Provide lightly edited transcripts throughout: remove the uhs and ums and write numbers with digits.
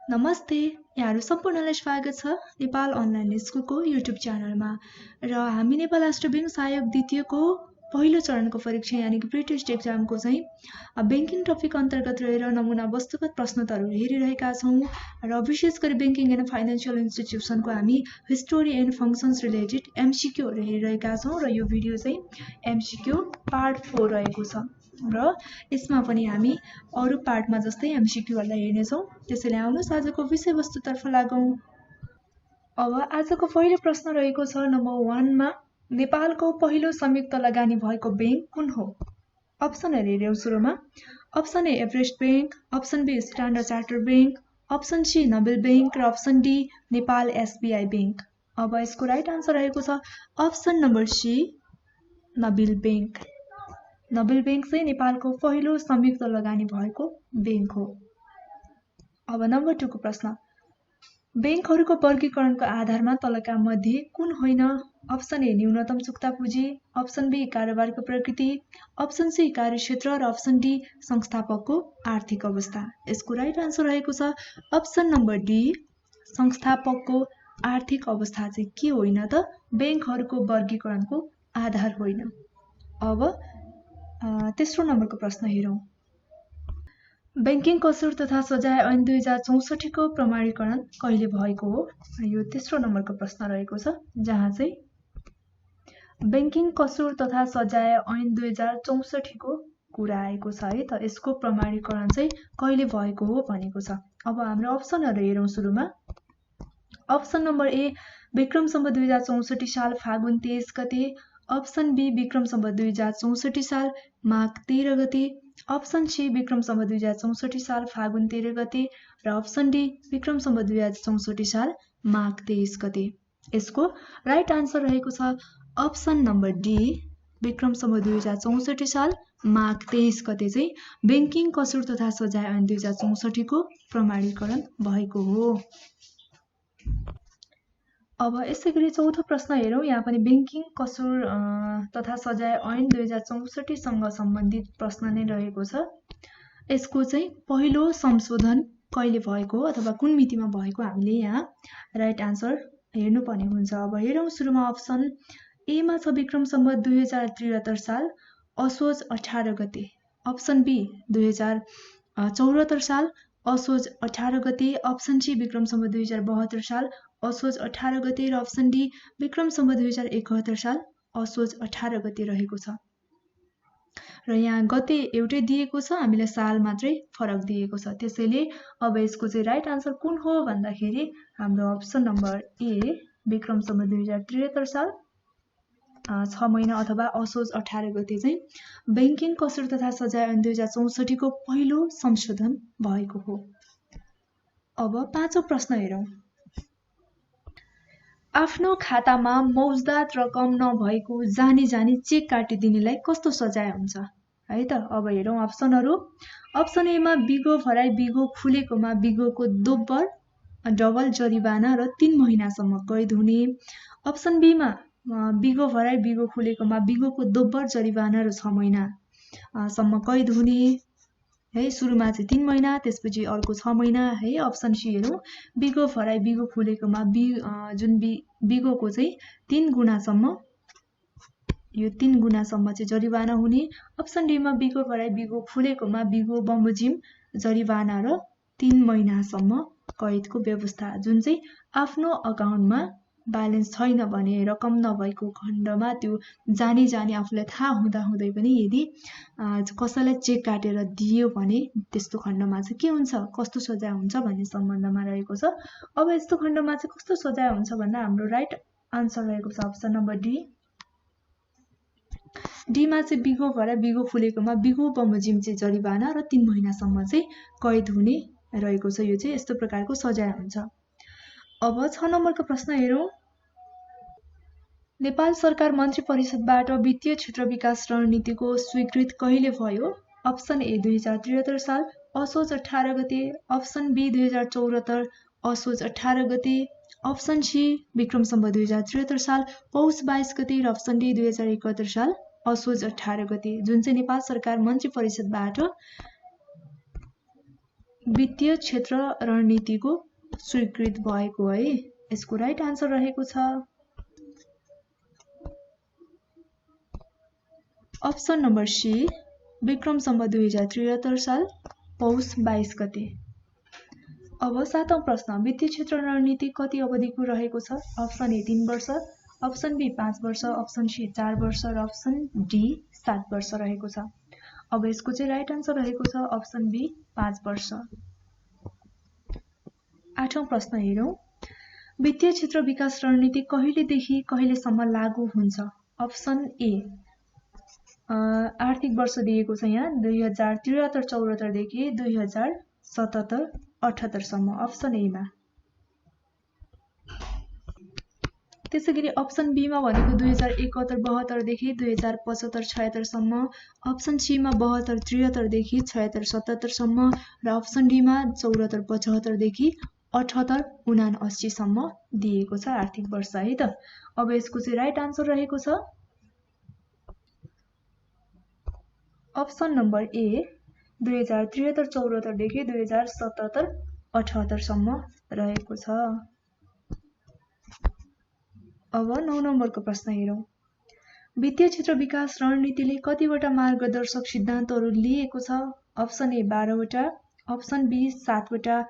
नमस्ते, यहाँहरु सम्पूर्णलाई स्वागत छ नेपाल अनलाइन स्कुलको युट्युब च्यानलमा र हामी नेपाल राष्ट्र बैंक सहायक द्वितीयको पहिलो चरणको परीक्षा यानी कि प्री-टेस्ट एक्जामको चाहिँ बैंकिङ टपिक अन्तर्गत रहेर नमुना वस्तुगत प्रश्नोत्तरहरू हेरिरहेका छौं र विशेष गरी बैंकिङ एन्ड फाइनान्शियल इन्स्टिट्युसनको हामी हिस्टोरी एन्ड फंक्शन्स रिलेटेड एमसीक्यूहरू हेरिरहेका छौं र यो भिडियो चाहिँ एमसीक्यू पार्ट 4 रहेको छ र यसमा पनि हामी अरु पार्टमा जस्तै एमसीक्यूहरुलाई हेर्ने छौं। त्यसैले आउनुस् आजको विषयवस्तुतर्फ लागौं। अब आजको पहिलो प्रश्न रहेको छ नम्बर 1 मा नेपालको पहिलो संयुक्त लगानी भएको बैंक कुन हो? अप्सनहरु हेरौं सुरुमा। Option A Everest bank, option B Standard Chartered bank, option C Nobel bank र option D Nepal SBI bank. अब यसको राइट आन्सर रहेको छ option number C Nobel bank. Nobel bank चाहिँ नेपालको पहिलो संयुक्त लगानी भएको बैंक हो। अब नम्बर 2 को प्रश्न। बैंकहरुको वर्गीकरणको आधारमा तलका मध्ये कुन होइन? अप्सन ए न्यूनतम चुक्ता पुँजी, अप्सन बी कारोबारको प्रकृति, अप्सन सी कार्यक्षेत्र र अप्सन डी संस्थापकको आर्थिक अवस्था। यसको राइट आन्सर रहेको छ अप्सन नम्बर डी संस्थापकको आर्थिक अवस्था चाहिँ के होइन त बैंकहरुको वर्गीकरणको आधार होइन। अब तेस्रो नम्बरको प्रश्न हेरौं। बैंकिङ कसुर तथा सजाय ऐन 2064 को प्रमाणीकरण कहिले भएको हो? यो तेस्रो नम्बरको प्रश्न रहेको छ जहाँ चाहिँ बैंकिङ कसुर तथा सजाय ऐन 2064 को कुरा आएको छ है त यसको प्रमाणीकरण चाहिँ कहिले भएको हो भनेको छ। अब हाम्रो अप्सनहरु हेरौं सुरुमा। अप्सन नम्बर ए विक्रम सम्वत 2064 साल फागुन 23 गते, अप्सन बी विक्रम सम्वत 2064 साल माघ 13 गते, अप्सन सी विक्रम सम्वत 2064 साल फागुन 13 गते र अप्सन डी विक्रम सम्वत 2064 साल माघ 23 गते। यसको राइट आन्सर रहेको छ option number D Vikram Samvat 2064 साल माघ 23 गते चाहिँ बैंकिङ कसुर तथा सजाय ऐन 2064 को प्रमाणीकरण भएको हो। अब यसैगरी चौथो प्रश्न हेरौं। यहाँ पनि बैंकिङ कसुर तथा सजाय ऐन 2064 सँग सम्बन्धित प्रश्न नै रहेको छ। यसको चाहिँ पहिलो संशोधन कहिले भएको हो अथवा कुन मितिमा भएको हामीले यहाँ राइट आन्सर हेर्नुपर्ने हुन्छ। अब हेरौं सुरुमा अप्सन ए मा छ विक्रम सम्वत 2073 साल असोज 18 गते, अप्सन बी 2074 साल असोज 18 गते, अप्सन सी विक्रम सम्वत 2072 साल असोज 18 गते र अप्सन डी विक्रम सम्वत 2071 साल असोज 18 गते रहेको छ। र यहाँ गते एउटै दिएको छ, हामीलाई साल मात्रै फरक दिएको छ। त्यसैले अब यसको चाहिँ राइट आन्सर कुन हो भन्दाखेरि हाम्रो अप्सन नम्बर ए विक्रम सम्वत 2073 साल 6 महिना अथवा असोज 18 गते चाहिँ बैंकिङ कसुर तथा सजाय ऐन 2064 को पहिलो संशोधन भएको हो। अब पाँचौं प्रश्न हेरौं। आफ्नो खातामा मौजदात रकम नभएको जानी चेक काटिदिनेलाई कस्तो सजाय हुन्छ है त? अब हेरौं अप्सनहरु। अप्सन ए मा बिगो भराई बिगो खुलेकोमा बिगोको दोब्बर डबल जरिवाना र 3 महिनासम्म कैद हुने। अप्सन बी मा बिगो भराई बिगो खुलेकोमा बिगोको दोब्बर जरिवाना र 6 महिना सम्म कैद हुने है। सुरुमा चाहिँ 3 महिना त्यसपछि अर्को 6 महिना है। अप्सन सी हेरौं बिगो भराई बिगो खुलेकोमा जुन बिगोको चाहिँ 3 गुणासम्म यो 3 गुणासम्म चाहिँ जरिवाना हुने। अप्सन डी मा बिगो भराई बिगो खुलेकोमा बिगो बमोजिम जरिवाना र 3 महिनासम्म कैदको व्यवस्था जुन चाहिँ आफ्नो अकाउन्टमा ब्यालेन्स छैन भने रकम नभएको खण्डमा त्यो जानी आफूलाई थाहा हुँदै पनि यदि कसैलाई चेक काटेर दियो भने त्यस्तो खण्डमा चाहिँ के हुन्छ कस्तो सजाय हुन्छ भन्ने सम्बन्धमा रहेको छ। अब यस्तो खण्डमा चाहिँ कस्तो सजाय हुन्छ भन्दा हाम्रो राइट आन्सर रहेको छ अप्सन नम्बर डी। डी मा चाहिँ बिगो भएर बिगो खुलेकोमा बिगो बमोजिम चाहिँ जरिवाना र 3 महिनासम्म चाहिँ कैद हुने रहेको छ। यो चाहिँ यस्तो प्रकारको सजाय हुन्छ। अब 6 नम्बरको प्रश्न हेरौं। नेपाल सरकार मन्त्री परिषदबाट वित्तीय क्षेत्र विकास रणनीतिको स्वीकृत कहिले भयो? अप्सन ए 2073 साल असोज 18 गते, अप्सन बी 2074 असोज 18 गते, अप्सन सी विक्रम सम्वत 2073 साल पौष 22 गते र अप्सन डी 2071 साल असोज 18 गते जुन चाहिँ नेपाल सरकार मन्त्री परिषदबाट वित्तीय क्षेत्र रणनीतिको स्वीकृत भएको है। यसको राइट आन्सर रहेको छ option number C Vikram Samvat 2073 साल पौष 22 गते। अब 7औं प्रश्न वित्तीय क्षेत्र रणनीति कति अवधिको रहेको छ? अप्सन ए 3 वर्ष, अप्सन बी 5 वर्ष, अप्सन सी 4 वर्ष र अप्सन डी 7 वर्ष रहेको छ। अब यसको चाहिँ राइट आन्सर रहेको छ अप्सन बी 5 वर्ष। 8औं प्रश्न हेरौं वित्तीय क्षेत्र विकास रणनीति कहिलेदेखि कहिलेसम्म लागू हुन्छ? अप्सन ए आर्थिक वर्ष दिएको छ यहाँ 2073-74 देखि 2077-78 सम्म अप्सन ए मा। त्यसैगरी अप्सन बी मा भनेको 2071-72 देखि 2075-76 सम्म, अप्सन सी मा 72-73 देखि 76-77 सम्म र अप्सन डी मा 74-75 देखि 78-79 सम्म दिएको छ आर्थिक वर्ष है त। अब यसको चाहिँ राइट आन्सर रहेको छ अप्सन नम्बर ए 2073-74 देखि 2077-78 सम्म रहेको छ। अब 9 नम्बरको प्रश्न हेरौं वित्तीय क्षेत्र विकास रणनीतिले कतिवटा मार्गदर्शक सिद्धान्तहरू लिएको छ? अप्सन ए 12 वटा, अप्सन बी 7 वटा,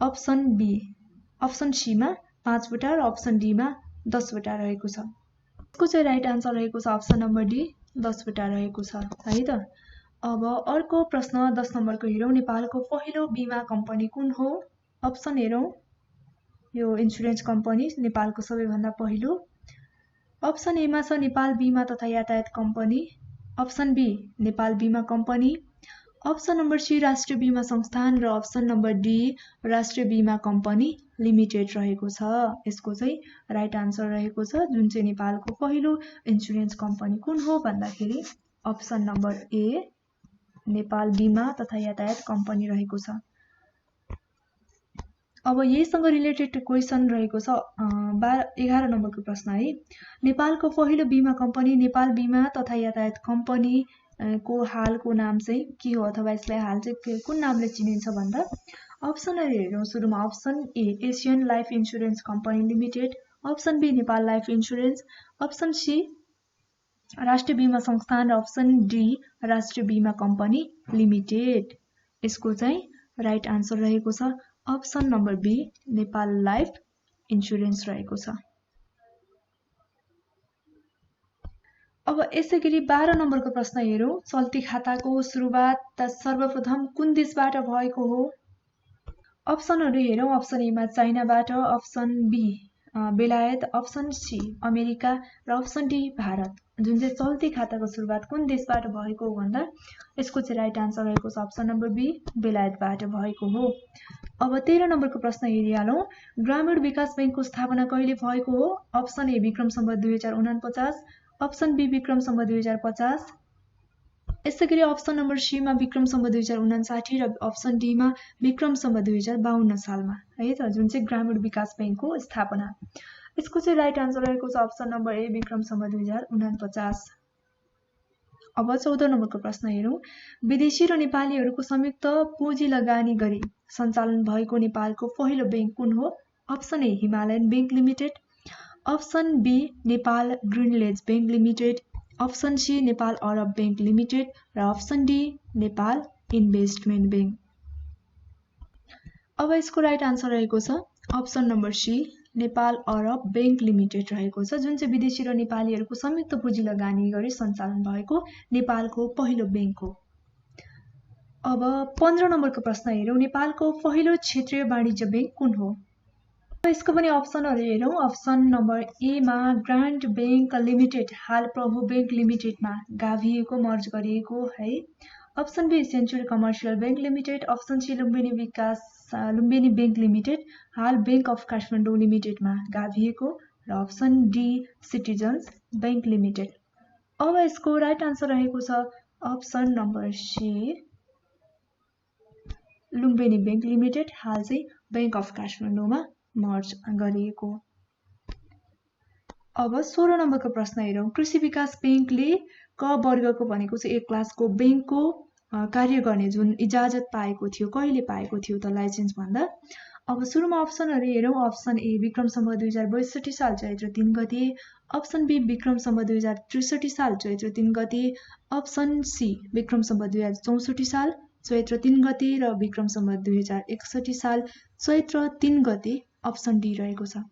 अप्सन सी मा 5 वटा र अप्सन डी मा 10 वटा रहेको छ। यसको चाहिँ राइट आन्सर रहेको छ अप्सन नम्बर डी 10 वटा रहेको छ है त। अब अर्को प्रश्न 10 नम्बरको हेरौं नेपालको पहिलो बीमा कम्पनी कुन हो? अप्सन हेरौं यो इन्स्योरेन्स कम्पनी नेपालको सबैभन्दा पहिलो। अप्सन ए मा छ नेपाल बीमा तथा यातायात कम्पनी, अप्सन बी नेपाल बीमा company, option number C Rastriya Beema संस्थान र अप्सन नम्बर डी राष्ट्रिय बीमा कम्पनी लिमिटेड रहेको छ। यसको चाहिँ राइट आन्सर रहेको छ जुन चाहिँ नेपालको पहिलो इन्स्योरेन्स कम्पनी कुन हो भन्दाखेरि अप्सन नम्बर ए नेपाल बीमा तथा यातायात कम्पनी रहेको छ। अब यहीसँग रिलेटेड क्वेसन रहेको छ 11 नम्बरको प्रश्न है नेपालको पहिलो बीमा कम्पनी नेपाल बीमा तथा यातायात कम्पनी को हालको नाम चाहिँ के हो अथवा यसलाई हाल चाहिँ कुन नामले चिनिन्छ भन्दा अप्सनहरू हेरौँ सुरुमा option A Asian life insurance company limited, option B Nepal life insurance, option C Rastriya Beema संस्थान र अप्सन डी राष्ट्रिय बीमा कम्पनी लिमिटेड। यसको चाहिँ राइट आन्सर रहेको छ option number B Nepal life insurance रहेको छ। अब यसैगरी 12 नम्बरको प्रश्न हेरौँ चल्ती खाताको सुरुवात सर्वप्रथम कुन देशबाट भएको हो? अप्सनहरू हेरौँ अप्सन ए मा चाइनाबाट, अप्सन बी बेलायत, अप्सन सी अमेरिका र अप्सन डी भारत। जुन चाहिँ चल्ती खाताको सुरुवात कुन देशबाट भएको हो भन्दा यसको चाहिँ राइट आन्सर रहेको छ अप्सन नम्बर बी बेलायतबाट भएको हो। अब 13 नम्बरको प्रश्न हेरिहालौँ ग्रामीण विकास बैंकको स्थापना कहिले भएको हो? Option A Vikram Samvat 2049, option B Vikram Samvat 2050, यसैगरी अप्सन नम्बर सी मा विक्रम सम्वत 2059 र अप्सन डी मा विक्रम सम्वत 2052 सालमा है त जुन चाहिँ ग्रामीण विकास बैंकको स्थापना। यसको चाहिँ राइट आन्सर रहेको छ अप्सन नम्बर ए विक्रम सम्वत 2049। अब 14 नम्बरको प्रश्न हेरौँ विदेशी र नेपालीहरूको संयुक्त पुँजी लगानी गरी सञ्चालन भएको नेपालको पहिलो बैंक कुन हो? Option A Himalayan bank limited, option B Nepal Grindlays bank limited, option C Nepal Arab bank limited र option D Nepal investment bank. अब यसको राइट आन्सर रहेको छ option number C Nepal Arab bank limited रहेको छ जुन चाहिँ विदेशी र नेपालीहरूको संयुक्त पुँजी लगानी गरी सञ्चालन भएको नेपालको पहिलो बैंक हो। अब 15 नम्बरको प्रश्न हेरौँ नेपालको पहिलो क्षेत्रीय वाणिज्य बैंक कुन हो? यसको पनि अप्सनहरू हेरौँ अप्सन नम्बर ए मा ग्रान्ड बैंक लिमिटेड हाल प्रभु बैंक लिमिटेडमा गाभिएको मर्ज गरिएको है, option B century commercial bank limited, option C Lumbini bank limited हाल बैंक अफ काठमाडौँ लिमिटेडमा गाभिएको र option D citizens bank limited. अब यसको राइट आन्सर रहेको छ option number C Lumbini bank limited हाल चाहिँ बैंक अफ काठमाडौँमा मर्ज गरिएको। अब 16 नम्बरको प्रश्न हेरौँ कृषि विकास बैंकले क वर्गको भनेको चाहिँ ए क्लासको बैंकको कार्य गर्ने जुन इजाजत पाएको थियो कहिले पाएको थियो त लाइसेन्स भन्दा। अब सुरुमा अप्सनहरु हेरौं। अप्सन ए विक्रम सम्वत 2062 साल चैत्र 3 गते, अप्सन बी विक्रम सम्वत 2063 साल चैत्र 3 गते, अप्सन सी विक्रम सम्वत 2064 साल चैत्र 3 गते र विक्रम सम्वत 2061 साल चैत्र 3 गते अप्सन डी रहेको छ।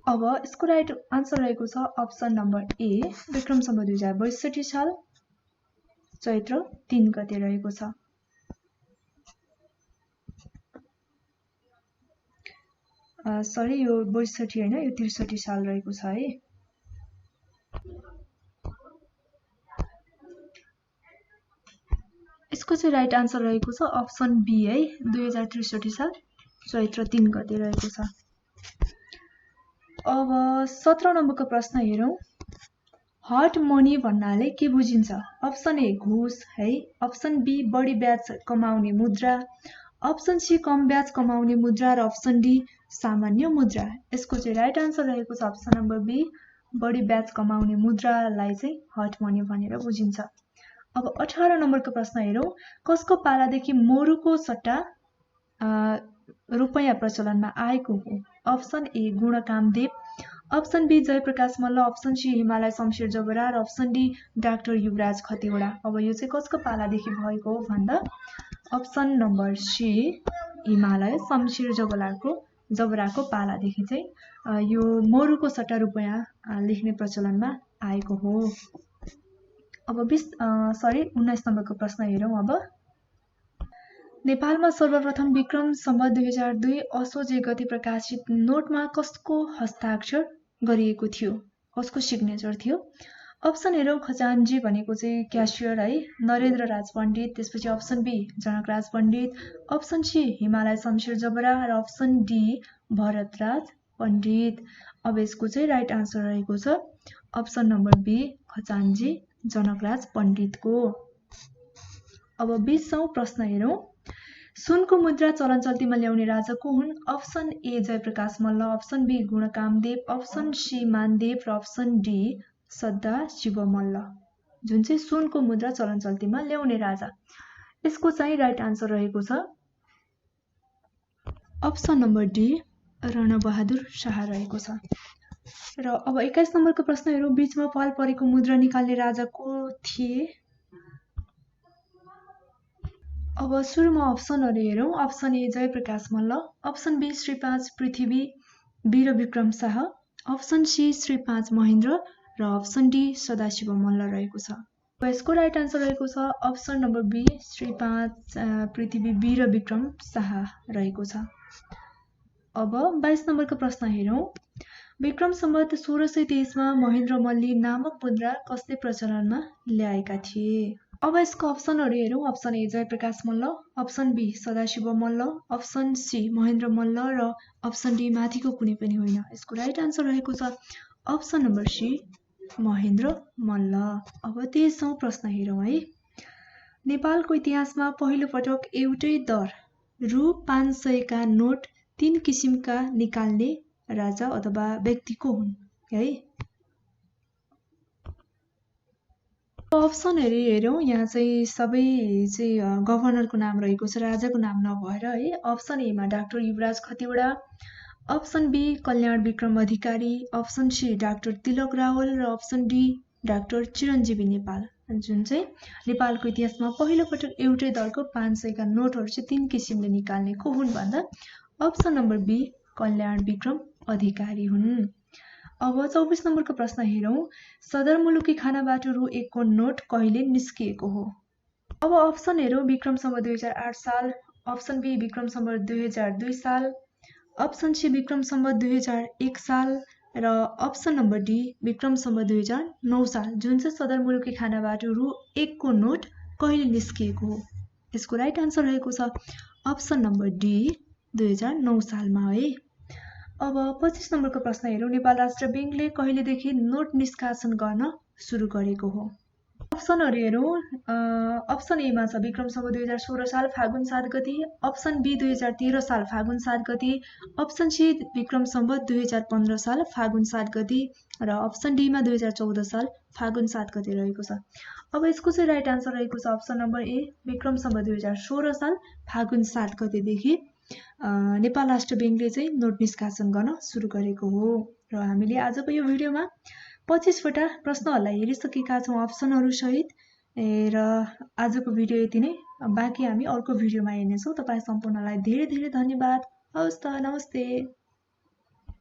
अब यसको राइट आन्सर रहेको छ अप्सन नम्बर ए विक्रम सम्वत 2062 साल चैत्र 3 गते रहेको छ। सरी यो 62 हैन, यो 63 साल रहेको छ है। यसको चाहिँ राइट आन्सर रहेको छ अप्सन बी है 2063 साल चैत्र 3 गते रहेको छ। अब 17 नम्बरको प्रश्न हेरौं। हट मनी भन्नाले के बुझिन्छ? अप्सन ए घुस है, अप्सन बी बढी ब्याज कमाउने मुद्रा, अप्सन सी कम ब्याज कमाउने मुद्रा र अप्सन डी सामान्य मुद्रा। यसको चाहिँ राइट आन्सर रहेको छ अप्सन नम्बर बी बढी ब्याज कमाउने मुद्रालाई चाहिँ हट मनी भनेर बुझिन्छ। अब 18 नम्बरको प्रश्न हेरौं। कसको पालादेखि मोरुको सट्टा रुपैयाँ प्रचलनमा आएको हो? Option A Gunakamadev, option B Jayaprakash Malla, option C Himalaya Shamsher Jabara र option D doctor Yuvaraj Khatiwada. अब यो चाहिँ कसको पालादेखि भएको हो भन्दा option number C Himalaya Shamsher जबराको पालादेखि चाहिँ यो मोरुको सट्टा रुपैयाँ लेख्ने प्रचलनमा आएको हो। अब 19 नम्बरको प्रश्न हेरौं। अब नेपालमा सर्वप्रथम विक्रम सम्वत 2002 असोज 1 गते प्रकाशित नोटमा कसको हस्ताक्षर गरिएको थियो? कसको सिग्नेचर थियो? अप्सन हेरौं खजान्जी भनेको चाहिँ क्यासियर है, नरेन्द्र राज पण्डित, त्यसपछि option B Janakraj Pandit, option C Himalaya Shamsher Jabara र अप्सन डी भरतराज पण्डित। अब यसको चाहिँ राइट आन्सर रहेको छ अप्सन नम्बर बी खजान्जी जनकराज पण्डितको। अब 20औं प्रश्न हेरौं। सुनको मुद्रा चलन चल्तीमा ल्याउने राजा को हुन्? Option A Jayaprakash Malla, option B Gunakamadev, option C Manadev र अप्सन डी सदाशिव मल्ल। जुन चाहिँ सुनको मुद्रा चलन चल्तीमा ल्याउने राजा। यसको चाहिँ राइट आन्सर रहेको छ option number D Ran Bahadur Shah रहेको छ। र अब 21 नम्बरको प्रश्न हेरौं। बीचमा पाल परेको मुद्रा निकाल्ने राजा को थिए? अब सुरुमा अप्सनहरु हेरौं। Option A Jayaprakash Malla, option B Shri 5 Prithvi Bir Bikram Shah, option C Shri 5 Mahendra र अप्सन डी सदाशिव मल्ल रहेको छ। यसको राइट आन्सर रहेको छ option number be Shri 5 Prithvi Bir Bikram Shah रहेको छ। अब 22 नम्बरको प्रश्न हेरौं। विक्रम सम्वत 1623 मा महेन्द्र मल्ली नामक मुद्रा कसले प्रचलनमा ल्याएका थिए? अब यसको अप्सनहरु हेरौं। Option A Jayaprakash Malla, option B Sadashiv Malla, option C Mahendra Malla र अप्सन डी माथिको कुनै पनि होइन। यसको राइट आन्सर रहेको छ option number C Mahendra Malla. अब 23औं प्रश्न हेरौं है। नेपालको इतिहासमा पहिलो पटक एउटै दर रु 500 का नोट 3 किसिमका निकाल्ने राजा अथवा व्यक्ति को हुन् है? अप्सनहरु हेरौं। यहाँ चाहिँ सबै चाहिँ गभर्नरको नाम रहेको छ, राजाको नाम नभएर है। अप्सन ए मा doctor Yuvaraj Khatiwada, option B Kalyan Bikram Adhikari, option C doctor Tilak Rawal र option D doctor Chiranjibi Nepal. जुन चाहिँ नेपालको इतिहासमा पहिलो पटक एउटै दरको 500 का नोटहरु चाहिँ 3 किसिमले निकाल्ने को हुन् भन्दा option number be Kalyan Bikram अधिकारी हुन्। अब 24 नम्बरको प्रश्न हेरौं। सदरमुलुकी खानाबाट रु 1 को नोट कहिले निस्किएको हो? अब अप्सन हेरौं। विक्रम सम्वत 2008 साल, अप्सन बी विक्रम सम्वत 2002 साल, अप्सन सी विक्रम सम्वत 2001 साल र option number D Vikram Samvat 2009 साल। जुन चाहिँ सदरमुलुकी खानाबाट रु 1 को नोट कहिले निस्किएको हो? यसको राइट आन्सर रहेको छ अप्सन नम्बर डी 2009 सालमा है। अब 25 नम्बरको प्रश्न हेरौं। नेपाल राष्ट्र बैंकले कहिलेदेखि नोट निष्कासन गर्न सुरु गरेको हो? अप्सनहरु हेरौं। अप्सन ए मा छ विक्रम सम्वत 2016 साल फागुन 7 गते, अप्सन बी 2013 साल फागुन 7 गते, अप्सन सी विक्रम सम्वत 2015 साल फागुन 7 गते र अप्सन डी मा 2014 साल फागुन 7 गते रहेको छ। अब यसको चाहिँ राइट आन्सर रहेको छ अप्सन नम्बर ए विक्रम सम्वत 2016 साल फागुन 7 गतेदेखि नेपाल राष्ट्र बैंकले चाहिँ नोट निष्कासन गर्न सुरु गरेको हो। र हामीले आजको यो भिडियोमा 25 वटा प्रश्नहरूलाई हेरिसकेका छौं अप्सनहरु सहित। र आजको भिडियो यति नै। बाँकी हामी अर्को भिडियोमा हेर्नेछौं। तपाई सम्पूर्णलाई धेरै धेरै धन्यवाद। हवस् त, नमस्ते।